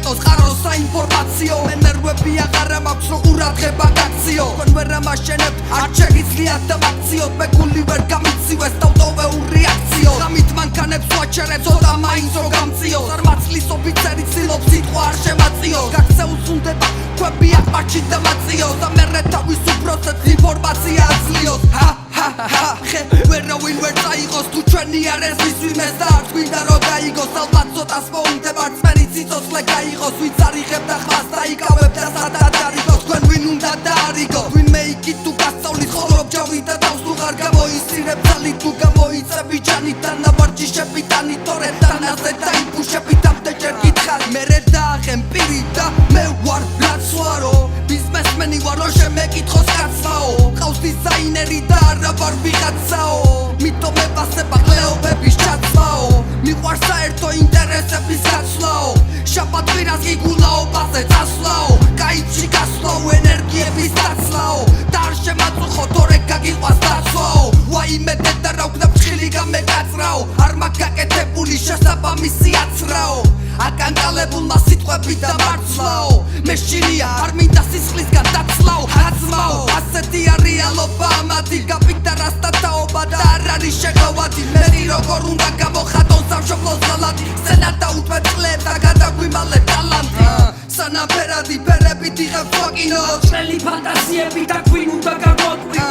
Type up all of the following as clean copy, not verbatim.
ეტოს ყაროს საინფორმაციო მე ნერვები აღარა მაქვს რომ ყურადღება გაქციო თქვენ ვერ ამაშენებთ არ შეგიძლიათ და მაქციოთ მე გული ვერ გამიცივეს დავტოვეულ რეაქციო გამით მანქანებს ვაჩერებ ცოტა მაინც რომ გამწიო წარმაცლის ოფიცერი ცდილობს სიტყვა არ შემაწიო გაქცეულს უნდება ქვები აღმარჩი და მაწიო და მერე თავის უბრალოდ ინფორმაცია აძლიოს ხე ვერავინ ვერ წაიღოს თუ ჩვენი არ ეს ვის ვინმეს და არ გვინდა რომ გაიგოს ალბათ ცოტას მოუნდება რწმენი ციცოცხლე გაიღოს ვინც არიღებ და ხმას დაიკავებ და სადაც არიგოს თქვენ ვინ უნდა დაარიგო ვინმე იქით თუ გასწავლის ხოლობ ჯავი და თავს თუ ღარ გამოისწირებ ძალი თუ გამოიწები ჯანით და ნაბარჯი შეპიტანი თორედ დანაზე დაიფუშები დამდე ჯერ გითხარი მერე დააღեմ პირი და მე ვარ რაც ვარო ბიზნესმენი ვარო შემეკითხოს კაცსაო ყავს დიზაინერი და არა ვარ ვიღაცაო მითომ ებასება ყლეობების ჩაცვაო მიყვარს საერთო ინტერესების გაცვლაო შაბათ კვირას გიგულაობაზე წასვლაო კაიჭი გასვლაო ენერგიების დაცლაო და არ შემაწუხო თორე გაგიყვას დაცვაო ვაიმე დედა რა ვქნა ფრთხილი გამეკაცრაო არ მაქვს გაკეთებული შესაბამისი აცრაო აკანკალებულმა სიტყვები და მარცვლაო მე შინია არ მინდა სისხლისგან დაცლაო აზმაო ასეთი რეალობა ამათი გაფიქდა რასტათაობა და არ არის შეღავადი მერი როგორ უნდა გამოხატონ სამშობლოს ღალატი სცენარ დაუთმებ წლებს და გადაგვიმალებ ტალანტი სანამ ფერადი ფერებით იღებ ფაკინო წელი ფანტაზიები და გვინ უნდა გაგვაკვირო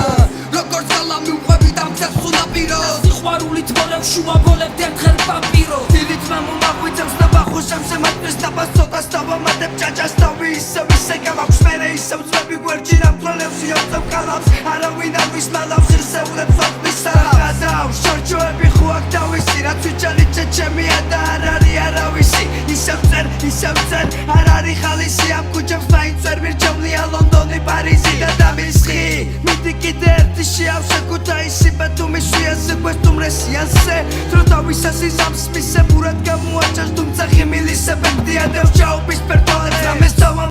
როგორც გალამი უყვები და მცეს სუნაპირო სიყვარულით მოლებ შუა ბოლებ ერთხელ პაპირო დილით მამომაღვიძებს და ბახუშებს ემატრის დაბას ცოტას დავამატებ ჭაჭას თავი ისევ ისე გავაქვს მერე ისევ ძვები გვერდში რამთვალებს იოცებ კალავს არავინ არ ვისმალავს ღირსეულებს ოთმის სარაღადავს შორჩოები ხო აქ თავისი რაც ვიჭალიჭე ჩემია და არ არის არავისი ისევ წერ არ არის ხალისი ამ ქუჩებს მაინც ვერ მირჩევნია ლონდონი პარიზი და დამისხი მიდი კიდე ერთი შეავშე ქუთაისი ბათუმის შუაზე გვესტუმრესიანსე დრო თავისას იზამს მისე ბურად გამოაჭას თუმცა ხიმილისე ბენდია დევს ჭაობი